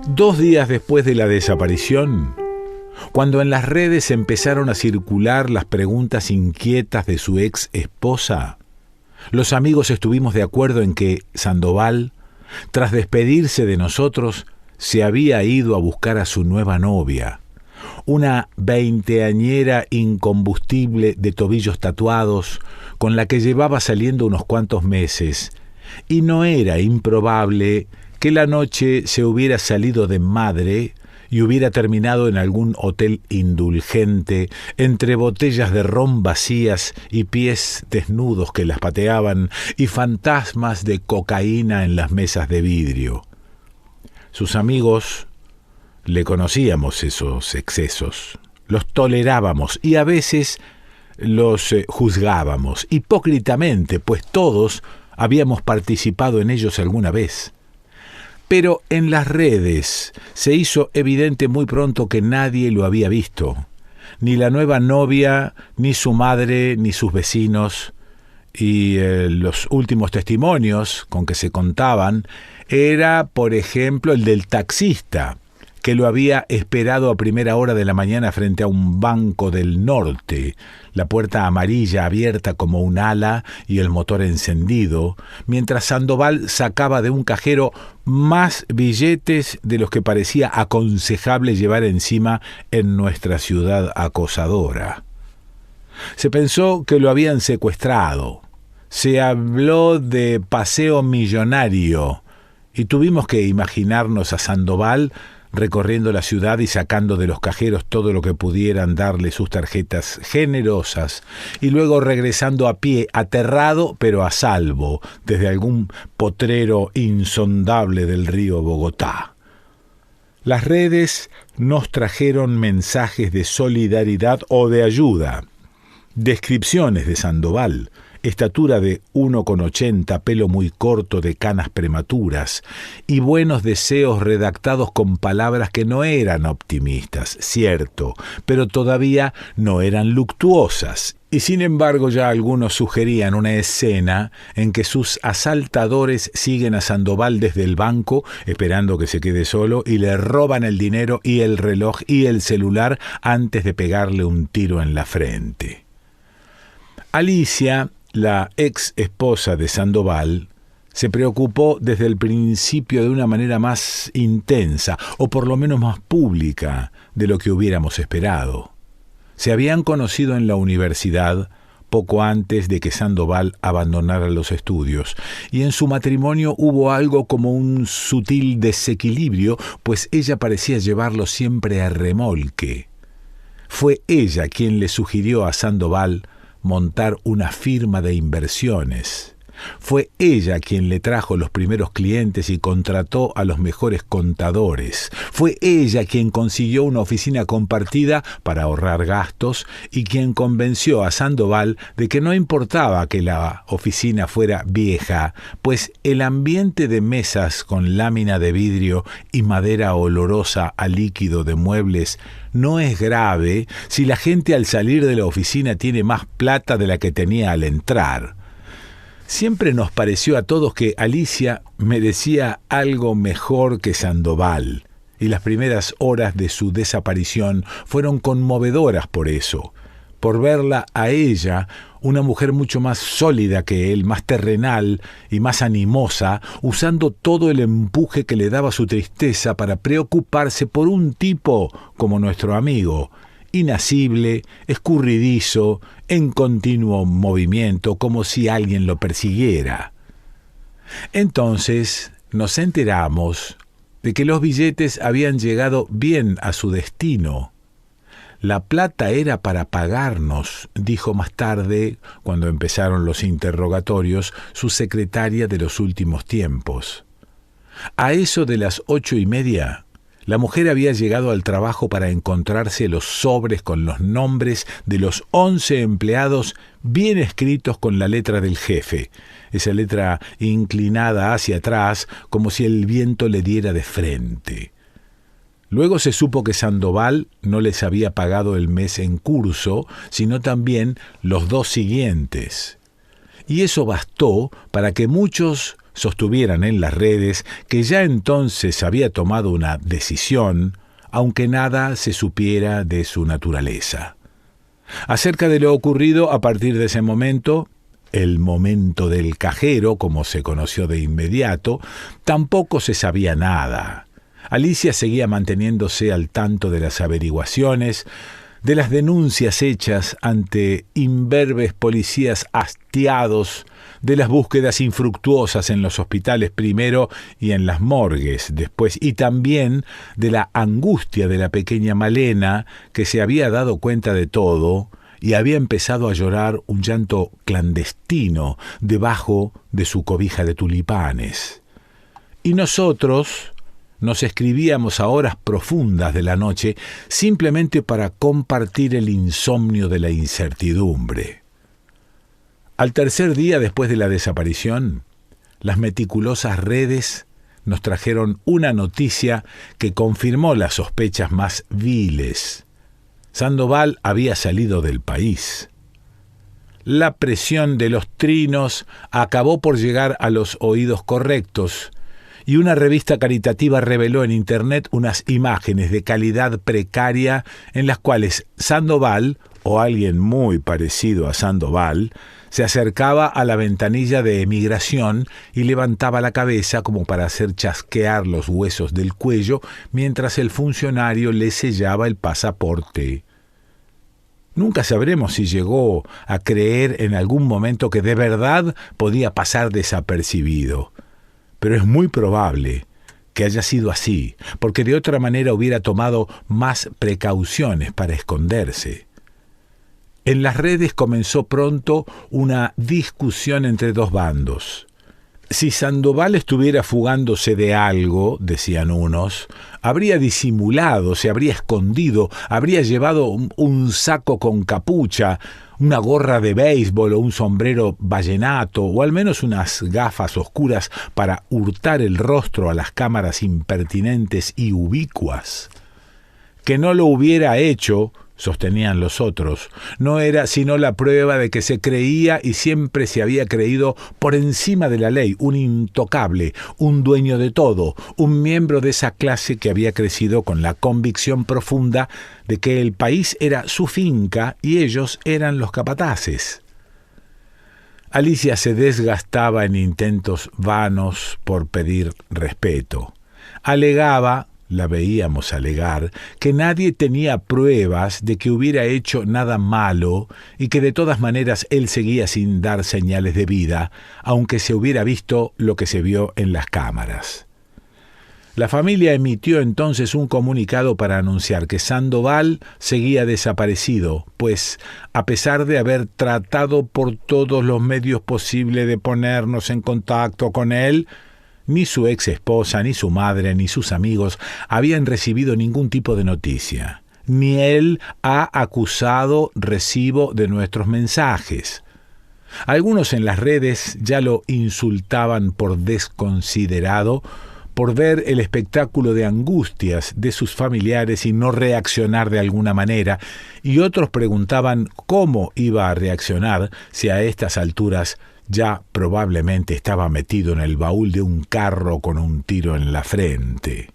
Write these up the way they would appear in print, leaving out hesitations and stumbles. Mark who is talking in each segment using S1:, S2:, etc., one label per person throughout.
S1: 2 días después de la desaparición, cuando en las redes empezaron a circular las preguntas inquietas de su ex esposa, los amigos estuvimos de acuerdo en que Sandoval, tras despedirse de nosotros, se había ido a buscar a su nueva novia, una veinteañera incombustible de tobillos tatuados, con la que llevaba saliendo unos cuantos meses, y no era improbable que la noche se hubiera salido de madre y hubiera terminado en algún hotel indulgente, entre botellas de ron vacías y pies desnudos que las pateaban y fantasmas de cocaína en las mesas de vidrio. Sus amigos le conocíamos esos excesos, los tolerábamos y a veces los juzgábamos, hipócritamente, pues todos habíamos participado en ellos alguna vez. Pero en las redes se hizo evidente muy pronto que nadie lo había visto, ni la nueva novia, ni su madre, ni sus vecinos, y los últimos testimonios con que se contaban era, por ejemplo, el del taxista, que lo había esperado a primera hora de la mañana frente a un banco del norte, la puerta amarilla abierta como un ala y el motor encendido, mientras Sandoval sacaba de un cajero más billetes de los que parecía aconsejable llevar encima en nuestra ciudad acosadora. Se pensó que lo habían secuestrado. Se habló de paseo millonario y tuvimos que imaginarnos a Sandoval recorriendo la ciudad y sacando de los cajeros todo lo que pudieran darle sus tarjetas generosas, y luego regresando a pie, aterrado pero a salvo, desde algún potrero insondable del río Bogotá. Las redes nos trajeron mensajes de solidaridad o de ayuda, descripciones de Sandoval, estatura de 1,80, pelo muy corto de canas prematuras, y buenos deseos redactados con palabras que no eran optimistas, cierto, pero todavía no eran luctuosas, y sin embargo ya algunos sugerían una escena en que sus asaltadores siguen a Sandoval desde el banco, esperando que se quede solo, y le roban el dinero y el reloj y el celular antes de pegarle un tiro en la frente. Alicia, la ex esposa de Sandoval, se preocupó desde el principio de una manera más intensa, o por lo menos más pública, de lo que hubiéramos esperado. Se habían conocido en la universidad poco antes de que Sandoval abandonara los estudios, y en su matrimonio hubo algo como un sutil desequilibrio, pues ella parecía llevarlo siempre a remolque. Fue ella quien le sugirió a Sandoval montar una firma de inversiones. Fue ella quien le trajo los primeros clientes y contrató a los mejores contadores. Fue ella quien consiguió una oficina compartida para ahorrar gastos y quien convenció a Sandoval de que no importaba que la oficina fuera vieja, pues el ambiente de mesas con lámina de vidrio y madera olorosa a líquido de muebles no es grave si la gente al salir de la oficina tiene más plata de la que tenía al entrar. Siempre nos pareció a todos que Alicia merecía algo mejor que Sandoval, y las primeras horas de su desaparición fueron conmovedoras por eso, por verla a ella, una mujer mucho más sólida que él, más terrenal y más animosa, usando todo el empuje que le daba su tristeza para preocuparse por un tipo como nuestro amigo, inasible, escurridizo, en continuo movimiento, como si alguien lo persiguiera. Entonces nos enteramos de que los billetes habían llegado bien a su destino. La plata era para pagarnos, dijo más tarde, cuando empezaron los interrogatorios, su secretaria de los últimos tiempos. A eso de las 8:30, la mujer había llegado al trabajo para encontrarse los sobres con los nombres de los 11 empleados bien escritos con la letra del jefe, esa letra inclinada hacia atrás como si el viento le diera de frente. Luego se supo que Sandoval no les había pagado el mes en curso, sino también los 2 siguientes. Y eso bastó para que muchos sostuvieran en las redes que ya entonces había tomado una decisión, aunque nada se supiera de su naturaleza. Acerca de lo ocurrido a partir de ese momento, el momento del cajero, como se conoció de inmediato, tampoco se sabía nada. Alicia seguía manteniéndose al tanto de las averiguaciones, de las denuncias hechas ante imberbes policías hastiados, de las búsquedas infructuosas en los hospitales primero y en las morgues después, y también de la angustia de la pequeña Malena, que se había dado cuenta de todo y había empezado a llorar un llanto clandestino debajo de su cobija de tulipanes. Y nosotros nos escribíamos a horas profundas de la noche simplemente para compartir el insomnio de la incertidumbre. Al tercer día después de la desaparición, las meticulosas redes nos trajeron una noticia que confirmó las sospechas más viles. Sandoval había salido del país. La presión de los trinos acabó por llegar a los oídos correctos, y una revista caritativa reveló en Internet unas imágenes de calidad precaria en las cuales Sandoval, o alguien muy parecido a Sandoval, se acercaba a la ventanilla de emigración y levantaba la cabeza como para hacer chasquear los huesos del cuello mientras el funcionario le sellaba el pasaporte. Nunca sabremos si llegó a creer en algún momento que de verdad podía pasar desapercibido. Pero es muy probable que haya sido así, porque de otra manera hubiera tomado más precauciones para esconderse. En las redes comenzó pronto una discusión entre dos bandos. Si Sandoval estuviera fugándose de algo, decían unos, habría disimulado, se habría escondido, habría llevado un saco con capucha, una gorra de béisbol o un sombrero vallenato, o al menos unas gafas oscuras para hurtar el rostro a las cámaras impertinentes y ubicuas. Que no lo hubiera hecho, sostenían los otros, no era sino la prueba de que se creía y siempre se había creído por encima de la ley, un intocable, un dueño de todo, un miembro de esa clase que había crecido con la convicción profunda de que el país era su finca y ellos eran los capataces. Alicia se desgastaba en intentos vanos por pedir respeto. Alegaba, la veíamos alegar, que nadie tenía pruebas de que hubiera hecho nada malo y que de todas maneras él seguía sin dar señales de vida, aunque se hubiera visto lo que se vio en las cámaras. La familia emitió entonces un comunicado para anunciar que Sandoval seguía desaparecido, pues, a pesar de haber tratado por todos los medios posibles de ponernos en contacto con él, ni su ex esposa, ni su madre, ni sus amigos habían recibido ningún tipo de noticia. Ni él ha acusado recibo de nuestros mensajes. Algunos en las redes ya lo insultaban por desconsiderado, por ver el espectáculo de angustias de sus familiares y no reaccionar de alguna manera, y otros preguntaban cómo iba a reaccionar si a estas alturas ya probablemente estaba metido en el baúl de un carro con un tiro en la frente.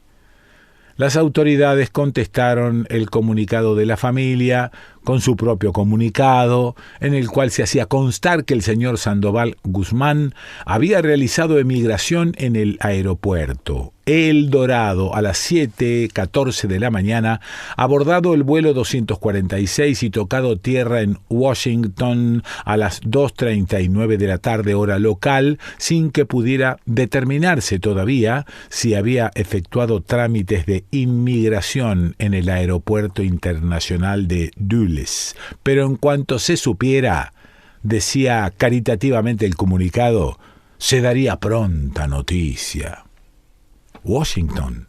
S1: Las autoridades contestaron el comunicado de la familia con su propio comunicado, en el cual se hacía constar que el señor Sandoval Guzmán había realizado emigración en el aeropuerto El Dorado a las 7:14 de la mañana, abordado el vuelo 246 y tocado tierra en Washington a las 2:39 de la tarde hora local, sin que pudiera determinarse todavía si había efectuado trámites de inmigración en el aeropuerto internacional de Dulles. Pero en cuanto se supiera, decía caritativamente el comunicado, se daría pronta noticia. Washington.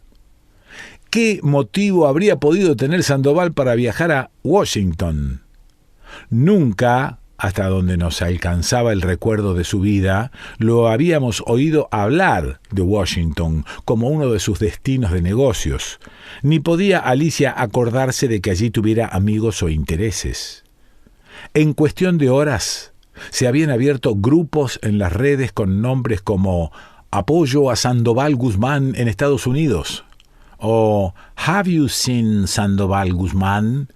S1: ¿Qué motivo habría podido tener Sandoval para viajar a Washington? Nunca, hasta donde nos alcanzaba el recuerdo de su vida, lo habíamos oído hablar de Washington como uno de sus destinos de negocios, ni podía Alicia acordarse de que allí tuviera amigos o intereses. En cuestión de horas, se habían abierto grupos en las redes con nombres como Apoyo a Sandoval Guzmán en Estados Unidos, o Have you seen Sandoval Guzmán?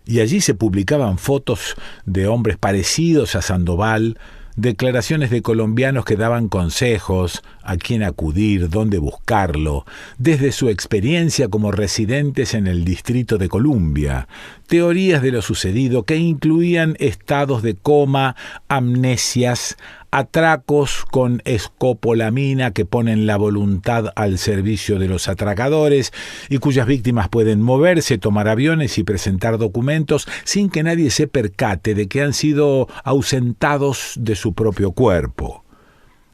S1: Y allí se publicaban fotos de hombres parecidos a Sandoval, declaraciones de colombianos que daban consejos, a quién acudir, dónde buscarlo, desde su experiencia como residentes en el Distrito de Columbia, teorías de lo sucedido que incluían estados de coma, amnesias, atracos con escopolamina que ponen la voluntad al servicio de los atracadores y cuyas víctimas pueden moverse, tomar aviones y presentar documentos sin que nadie se percate de que han sido ausentados de su propio cuerpo.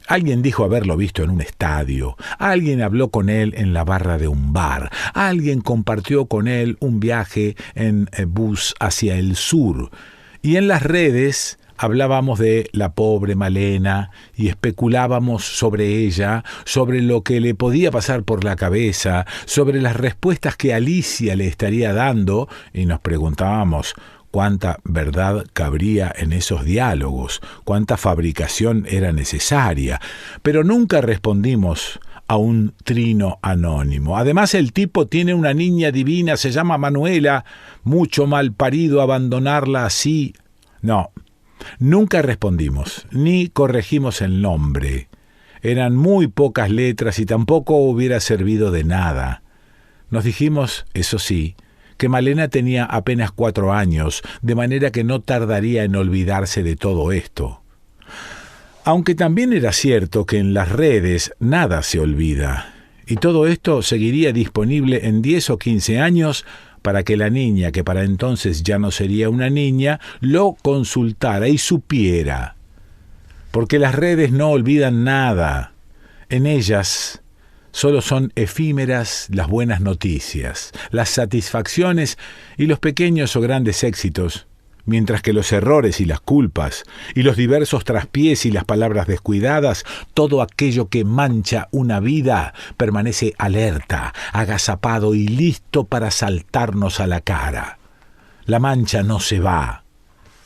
S1: Alguien dijo haberlo visto en un estadio, alguien habló con él en la barra de un bar, alguien compartió con él un viaje en bus hacia el sur, y en las redes hablábamos de la pobre Malena y especulábamos sobre ella, sobre lo que le podía pasar por la cabeza, sobre las respuestas que Alicia le estaría dando, y nos preguntábamos cuánta verdad cabría en esos diálogos, cuánta fabricación era necesaria, pero nunca respondimos a un trino anónimo. Además, el tipo tiene una niña divina, se llama Manuela, mucho mal parido abandonarla así. No, nunca respondimos, ni corregimos el nombre. Eran muy pocas letras y tampoco hubiera servido de nada. Nos dijimos, eso sí, que Malena tenía apenas 4 años, de manera que no tardaría en olvidarse de todo esto. Aunque también era cierto que en las redes nada se olvida, y todo esto seguiría disponible en 10 o 15 años para que la niña, que para entonces ya no sería una niña, lo consultara y supiera. Porque las redes no olvidan nada. En ellas solo son efímeras las buenas noticias, las satisfacciones y los pequeños o grandes éxitos, mientras que los errores y las culpas, y los diversos traspiés y las palabras descuidadas, todo aquello que mancha una vida, permanece alerta, agazapado y listo para saltarnos a la cara. La mancha no se va,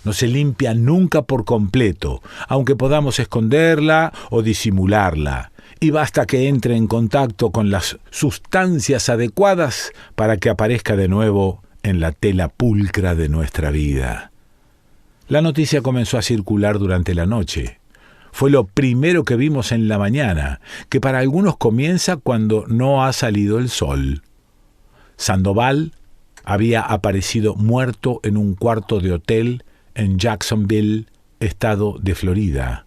S1: no se limpia nunca por completo, aunque podamos esconderla o disimularla, y basta que entre en contacto con las sustancias adecuadas para que aparezca de nuevo en la tela pulcra de nuestra vida. La noticia comenzó a circular durante la noche. Fue lo primero que vimos en la mañana, que para algunos comienza cuando no ha salido el sol. Sandoval había aparecido muerto en un cuarto de hotel en Jacksonville, estado de Florida.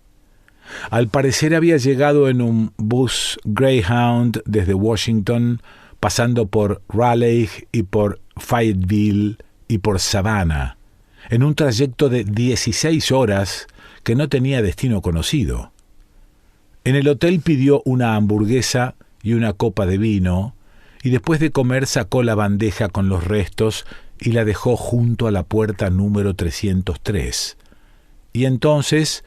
S1: Al parecer había llegado en un bus Greyhound desde Washington, pasando por Raleigh y por Fayetteville y por Savannah, en un trayecto de 16 horas que no tenía destino conocido. En el hotel pidió una hamburguesa y una copa de vino, y después de comer sacó la bandeja con los restos y la dejó junto a la puerta número 303. Y entonces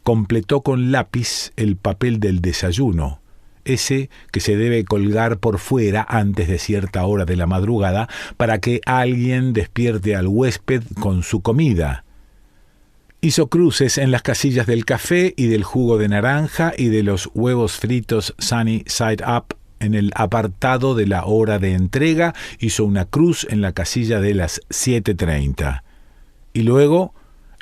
S1: completó con lápiz el papel del desayuno, ese que se debe colgar por fuera antes de cierta hora de la madrugada para que alguien despierte al huésped con su comida. Hizo cruces en las casillas del café y del jugo de naranja y de los huevos fritos Sunny Side Up. En el apartado de la hora de entrega hizo una cruz en la casilla de las 7:30. Y luego,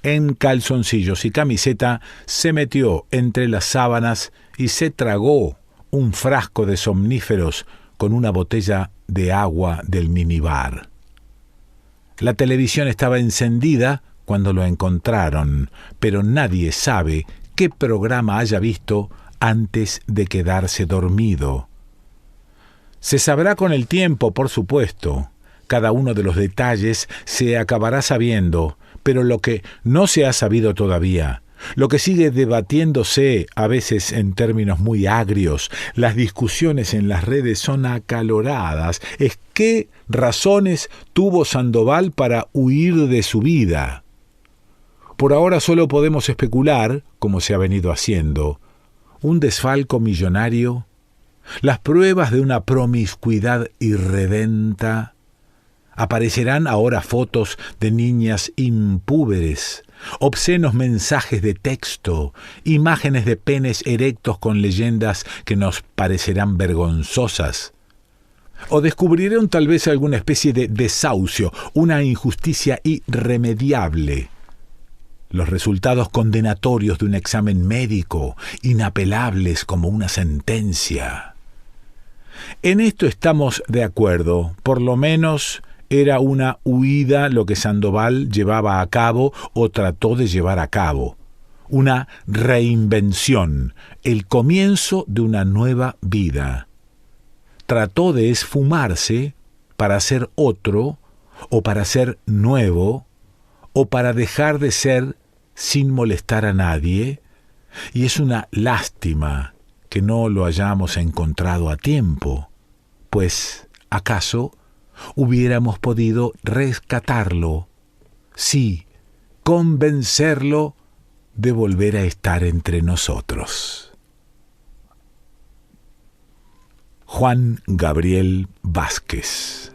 S1: en calzoncillos y camiseta, se metió entre las sábanas y se tragó un frasco de somníferos con una botella de agua del minibar. La televisión estaba encendida cuando lo encontraron, pero nadie sabe qué programa haya visto antes de quedarse dormido. Se sabrá con el tiempo, por supuesto. Cada uno de los detalles se acabará sabiendo, pero lo que no se ha sabido todavía, lo que sigue debatiéndose, a veces en términos muy agrios, las discusiones en las redes son acaloradas, es qué razones tuvo Sandoval para huir de su vida. Por ahora solo podemos especular, como se ha venido haciendo, un desfalco millonario, las pruebas de una promiscuidad irredenta. Aparecerán ahora fotos de niñas impúberes, obscenos mensajes de texto, imágenes de penes erectos con leyendas que nos parecerán vergonzosas. O descubrirán tal vez alguna especie de desahucio, una injusticia irremediable. Los resultados condenatorios de un examen médico, inapelables como una sentencia. En esto estamos de acuerdo, por lo menos era una huida lo que Sandoval llevaba a cabo o trató de llevar a cabo. Una reinvención, el comienzo de una nueva vida. Trató de esfumarse para ser otro, o para ser nuevo, o para dejar de ser sin molestar a nadie, y es una lástima que no lo hayamos encontrado a tiempo, pues, ¿acaso hubiéramos podido rescatarlo? Sí, convencerlo de volver a estar entre nosotros. Juan Gabriel Vázquez.